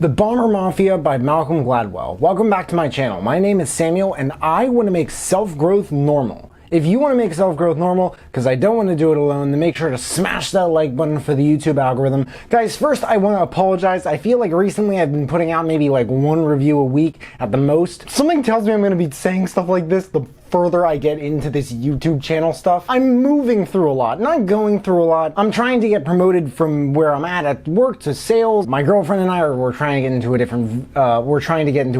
The Bomber Mafia by Malcolm Gladwell. Welcome back to my channel. My name is Samuel and I want to make self-growth normal. If you want to make self-growth normal, because I don't want to do it alone, then make sure to smash that like button for the YouTube algorithm. Guys, first I want to apologize. I feel like recently I've been putting out maybe like one review a week at the most. Something tells me I'm going to be saying stuff like this the further I get into this YouTube channel stuff. I'm moving through a lot, not going through a lot. I'm trying to get promoted from where I'm at work to sales. My girlfriend and I we're trying to get into a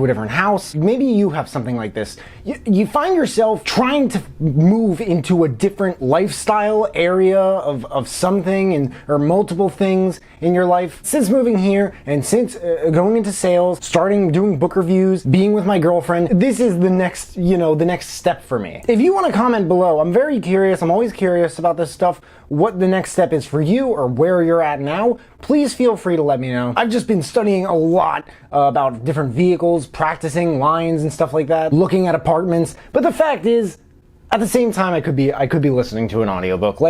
different house. Maybe you have something like this. You find yourself trying to move into a different lifestyle area of something or multiple things in your life. Since moving here and since going into sales, starting doing book reviews, being with my girlfriend, this is the next step for me. If you want to comment below, I'm very curious. I'm always curious about this stuff. What the next step is for you or where you're at now, please feel free to let me know. I've just been studying a lot about different vehicles, practicing lines and stuff like that, looking at apartments. But the fact is, at the same time, I could be listening to an audiobook.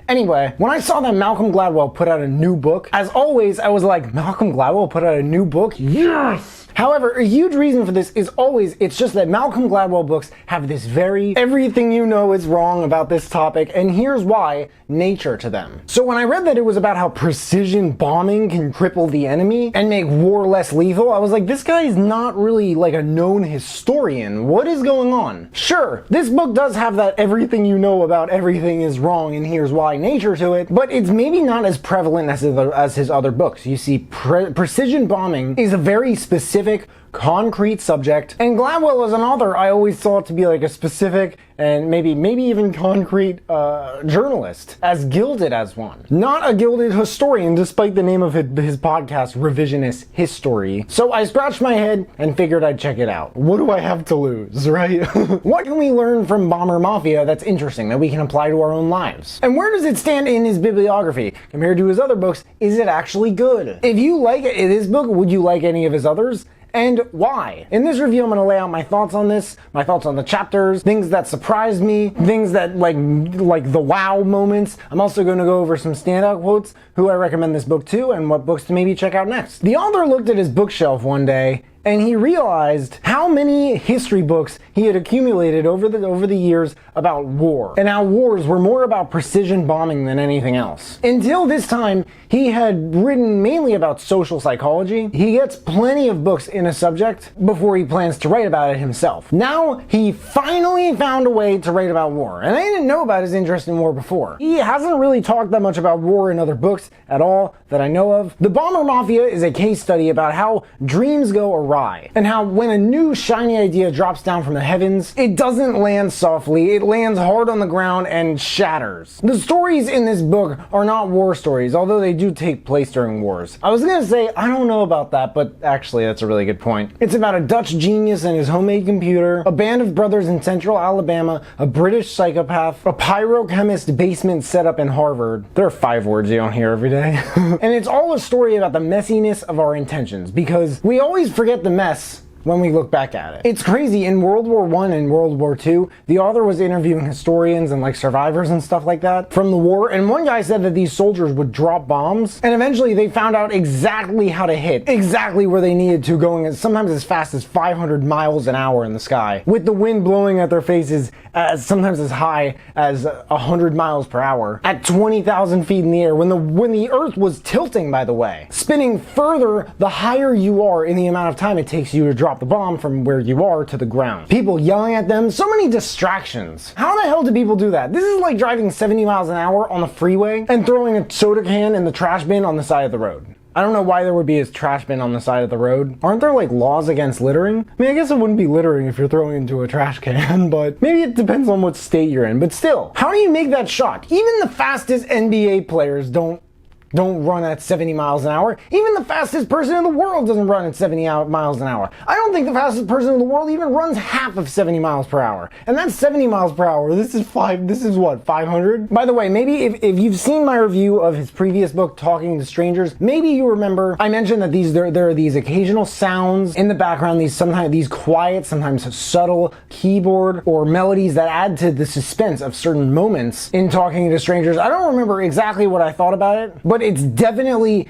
Anyway, when I saw that Malcolm Gladwell put out a new book, as always, I was like, Malcolm Gladwell put out a new book? Yes! However, a huge reason for this is always, it's just that Malcolm Gladwell books have this everything you know is wrong about this topic, and here's why, nature to them. So when I read that it was about how precision bombing can cripple the enemy and make war less lethal, I was like, this guy is not really like a known historian. What is going on? Sure, this book does have that everything you know about everything is wrong and here's why nature to it, but it's maybe not as prevalent as his other books. You see, precision bombing is a very specific, concrete subject, and Gladwell as an author I always thought to be like a specific and maybe even concrete journalist, as gilded as one. Not a gilded historian, despite the name of his podcast, Revisionist History. So I scratched my head and figured I'd check it out. What do I have to lose, right? What can we learn from Bomber Mafia that's interesting, that we can apply to our own lives? And where does it stand in his bibliography? Compared to his other books, is it actually good? If you like this book, would you like any of his others? And why? In this review, I'm going to lay out my thoughts on this, my thoughts on the chapters, things that surprised me, things that like the wow moments. I'm also going to go over some standout quotes, who I recommend this book to, and what books to maybe check out next. The author looked at his bookshelf one day and he realized how many history books he had accumulated over the years about war, and how wars were more about precision bombing than anything else. Until this time, he had written mainly about social psychology. He gets plenty of books in a subject before he plans to write about it himself. Now, he finally found a way to write about war, and I didn't know about his interest in war before. He hasn't really talked that much about war in other books at all that I know of. The Bomber Mafia is a case study about how dreams go awry, and how when a new shiny idea drops down from the heavens, it doesn't land softly, it lands hard on the ground and shatters. The stories in this book are not war stories, although they do take place during wars. I was gonna say, I don't know about that, but actually that's a really good point. It's about a Dutch genius and his homemade computer, a band of brothers in central Alabama, a British psychopath, a pyrochemist basement set up in Harvard. There are 5 words you don't hear every day. And it's all a story about the messiness of our intentions, because we always forget the mess when we look back at it. It's crazy, in World War I and World War II, the author was interviewing historians and like survivors and stuff like that from the war, and one guy said that these soldiers would drop bombs, and eventually they found out exactly how to hit, exactly where they needed to, going sometimes as fast as 500 miles an hour in the sky, with the wind blowing at their faces sometimes as high as 100 miles per hour, at 20,000 feet in the air, when the earth was tilting, by the way. Spinning further, the higher you are in the amount of time it takes you to drop the bomb from where you are to the ground. People yelling at them, so many distractions. How the hell do people do that? This is like driving 70 miles an hour on the freeway and throwing a soda can in the trash bin on the side of the road. I don't know why there would be a trash bin on the side of the road. Aren't there like laws against littering? I mean, I guess it wouldn't be littering if you're throwing into a trash can, but maybe it depends on what state you're in. But still, how do you make that shot? Even the fastest NBA players don't run at 70 miles an hour. Even the fastest person in the world doesn't run at 70 miles an hour. I don't think the fastest person in the world even runs half of 70 miles per hour. And that's 70 miles per hour. This is what, 500? By the way, maybe if you've seen my review of his previous book, Talking to Strangers, maybe you remember I mentioned that there are these occasional sounds in the background, these quiet, sometimes subtle keyboard or melodies that add to the suspense of certain moments in Talking to Strangers. I don't remember exactly what I thought about it, but it's definitely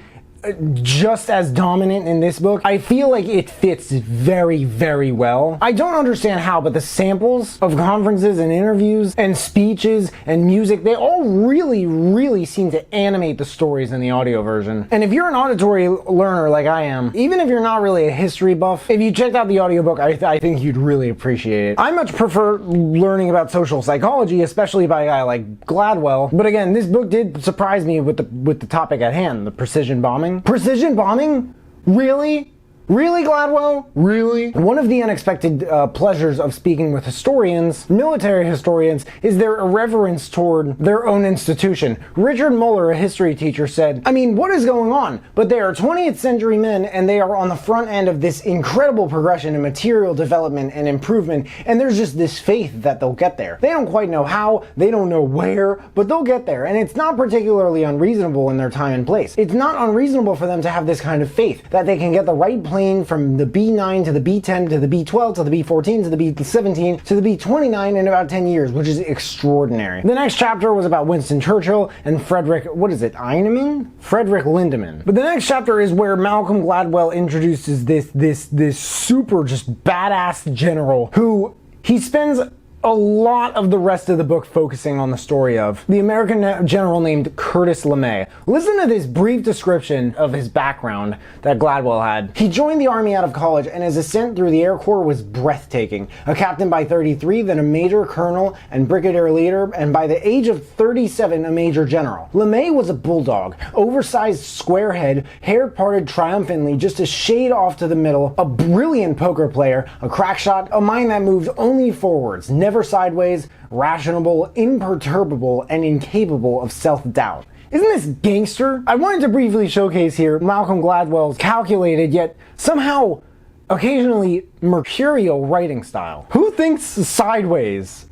just as dominant in this book. I feel like it fits very, very well. I don't understand how, but the samples of conferences and interviews and speeches and music, they all really seem to animate the stories in the audio version. And if you're an auditory learner like I am, even if you're not really a history buff, if you checked out the audiobook, I think you'd really appreciate it. I much prefer learning about social psychology, especially by a guy like Gladwell. But again, this book did surprise me with the topic at hand, the precision bombing. Precision bombing? Really? Really, Gladwell? Really? One of the unexpected pleasures of speaking with historians, military historians, is their irreverence toward their own institution. Richard Muller, a history teacher, said, I mean, what is going on? But they are 20th century men, and they are on the front end of this incredible progression in material development and improvement, and there's just this faith that they'll get there. They don't quite know how, they don't know where, but they'll get there, and it's not particularly unreasonable in their time and place. It's not unreasonable for them to have this kind of faith, that they can get the right plane from the B9 to the B10 to the B12 to the B14 to the B17 to the B29 in about 10 years, which is extraordinary. The next chapter was about Winston Churchill and Frederick Lindemann? Frederick Lindemann. But the next chapter is where Malcolm Gladwell introduces this super just badass general who he spends a lot of the rest of the book focusing on the story of the American general named Curtis LeMay. Listen to this brief description of his background that Gladwell had. He joined the Army out of college, and his ascent through the Air Corps was breathtaking. A captain by 33, then a major colonel and brigadier leader, and by the age of 37, a major general. LeMay was a bulldog, oversized square head, hair parted triumphantly just a shade off to the middle, a brilliant poker player, a crack shot, a mind that moved only forwards, never sideways, rational, imperturbable, and incapable of self-doubt. Isn't this gangster? I wanted to briefly showcase here Malcolm Gladwell's calculated yet somehow occasionally mercurial writing style. Who thinks sideways?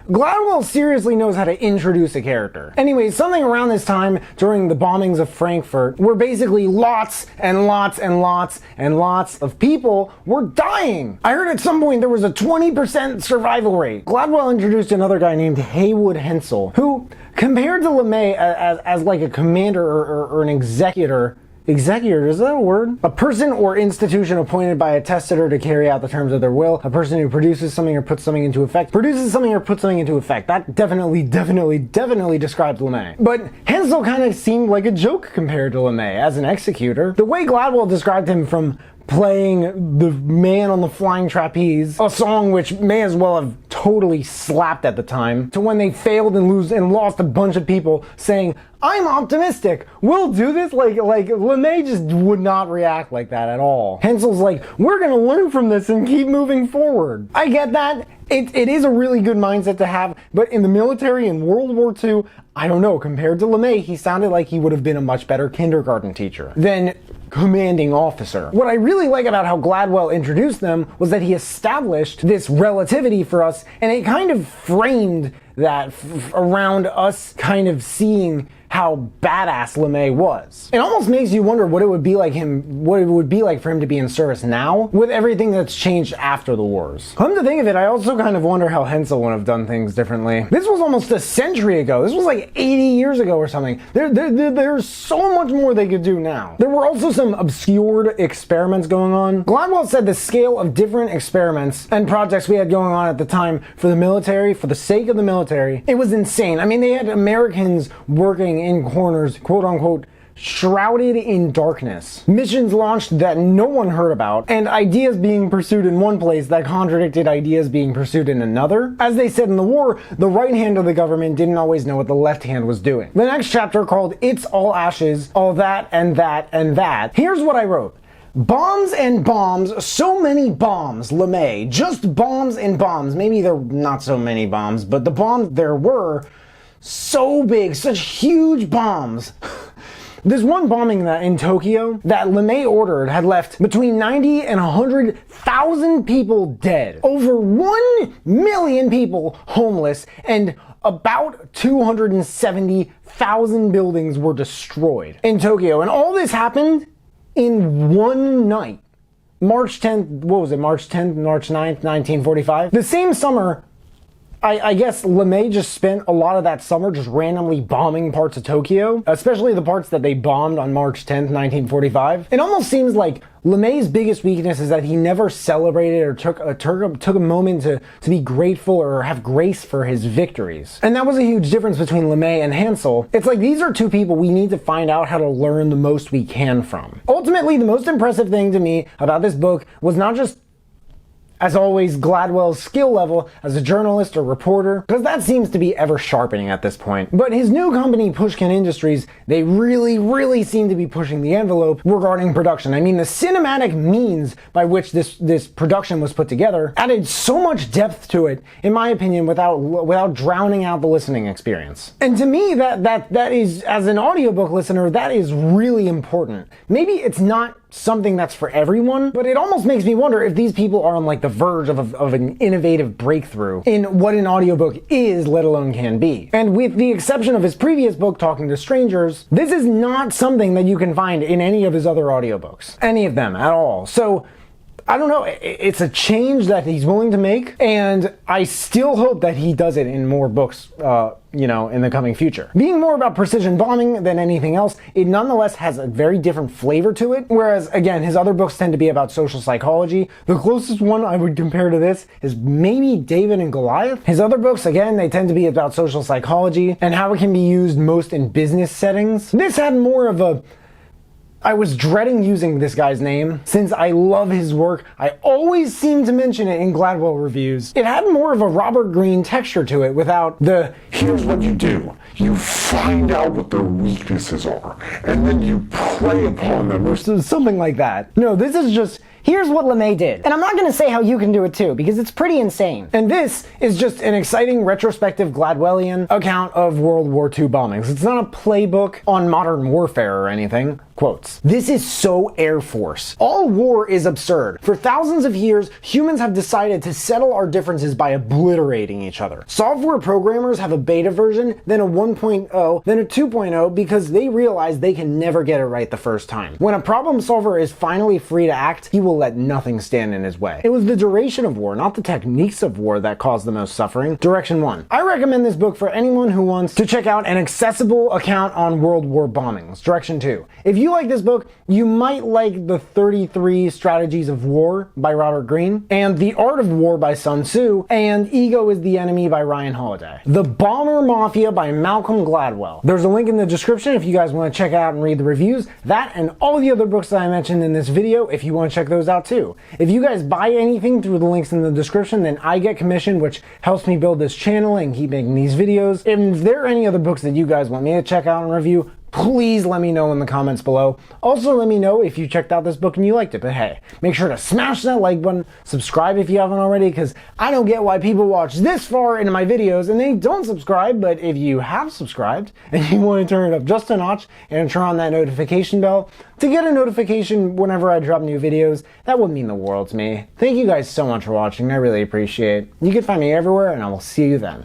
Gladwell seriously knows how to introduce a character. Anyways, something around this time during the bombings of Frankfurt where basically lots of people were dying. I heard at some point there was a 20% survival rate. Gladwell introduced another guy named Haywood Hensel, who compared to LeMay as like a commander or an executor, is that a word? A person or institution appointed by a testator to carry out the terms of their will. A person who produces something or puts something into effect. That definitely describes LeMay. But Hensel kind of seemed like a joke compared to LeMay as an executor. The way Gladwell described him from playing the Man on the Flying Trapeze, a song which may as well have totally slapped at the time, to when they failed and lost a bunch of people, saying, I'm optimistic, we'll do this. Like LeMay just would not react like that at all. Hensel's like, we're gonna learn from this and keep moving forward. I get that. It is a really good mindset to have, but in the military in World War II, I don't know, compared to LeMay, he sounded like he would have been a much better kindergarten teacher than commanding officer. What I really like about how Gladwell introduced them was that he established this relativity for us, and it kind of framed that around us kind of seeing how badass LeMay was. It almost makes you wonder what it would be like for him to be in service now with everything that's changed after the wars. Come to think of it, I also kind of wonder how Hensel would have done things differently. This was almost a century ago. This was like 80 years ago or something. There's so much more they could do now. There were also some obscured experiments going on. Gladwell said the scale of different experiments and projects we had going on at the time for the military, for the sake of the military, it was insane. I mean, they had Americans working in corners, quote unquote, shrouded in darkness. Missions launched that no one heard about, and ideas being pursued in one place that contradicted ideas being pursued in another. As they said in the war, the right hand of the government didn't always know what the left hand was doing. The next chapter, called It's All Ashes, All That and That and That. Here's what I wrote. Bombs and bombs, so many bombs, LeMay. Just bombs and bombs. Maybe there were not so many bombs, but the bombs there were so big, such huge bombs. This one bombing that in Tokyo that LeMay ordered had left between 90 and 100,000 people dead, over 1 million people homeless, and about 270,000 buildings were destroyed in Tokyo. And all this happened in one night. March 10th, March 9th, 1945? The same summer, I guess LeMay just spent a lot of that summer just randomly bombing parts of Tokyo, especially the parts that they bombed on March 10th, 1945. It almost seems like LeMay's biggest weakness is that he never celebrated or took a moment to be grateful or have grace for his victories. And that was a huge difference between LeMay and Hansel. It's like these are two people we need to find out how to learn the most we can from. Ultimately, the most impressive thing to me about this book was not just, as always, Gladwell's skill level as a journalist or reporter, because that seems to be ever sharpening at this point. But his new company, Pushkin Industries, they really seem to be pushing the envelope regarding production. I mean, the cinematic means by which this production was put together added so much depth to it, in my opinion, without drowning out the listening experience. And to me, that is, as an audiobook listener, that is really important. Maybe it's not something that's for everyone, but it almost makes me wonder if these people are on like the verge of an innovative breakthrough in what an audiobook is, let alone can be. And with the exception of his previous book, Talking to Strangers, this is not something that you can find in any of his other audiobooks. Any of them at all. So I don't know, it's a change that he's willing to make, and I still hope that he does it in more books, in the coming future. Being more about precision bombing than anything else, it nonetheless has a very different flavor to it, whereas, again, his other books tend to be about social psychology. The closest one I would compare to this is maybe David and Goliath. His other books, again, they tend to be about social psychology and how it can be used most in business settings. This had more of a, I was dreading using this guy's name since I love his work. I always seem to mention it in Gladwell reviews. It had more of a Robert Greene texture to it without the, here's what you do. You find out what their weaknesses are, and then you play upon them, or something like that. No, this is just, here's what LeMay did. And I'm not gonna say how you can do it too, because it's pretty insane. and this is just an exciting retrospective Gladwellian account of World War II bombings. It's not a playbook on modern warfare or anything. Quotes. This is so Air Force. All war is absurd. For thousands of years, humans have decided to settle our differences by obliterating each other. Software programmers have a beta version, then a 1.0, then a 2.0 because they realize they can never get it right the first time. When a problem solver is finally free to act, he will let nothing stand in his way. It was the duration of war, not the techniques of war, that caused the most suffering. Direction 1. I recommend this book for anyone who wants to check out an accessible account on World War bombings. Direction 2. If you like this book, you might like the 33 Strategies of War by Robert Greene, and The Art of War by Sun Tzu, and Ego is the Enemy by Ryan Holiday. The Bomber Mafia by Malcolm Gladwell. There's a link in the description if you guys want to check out and read the reviews. That and all the other books that I mentioned in this video if you want to check those out too. If you guys buy anything through the links in the description, then I get commission, which helps me build this channel and keep making these videos. If there are any other books that you guys want me to check out and review, please let me know in the comments below. Also, let me know if you checked out this book and you liked it. But hey, make sure to smash that like button, subscribe if you haven't already, because I don't get why people watch this far into my videos and they don't subscribe. But if you have subscribed and you want to turn it up just a notch and turn on that notification bell to get a notification whenever I drop new videos, that would mean the world to me. Thank you guys so much for watching. I really appreciate it. You can find me everywhere, and I will see you then.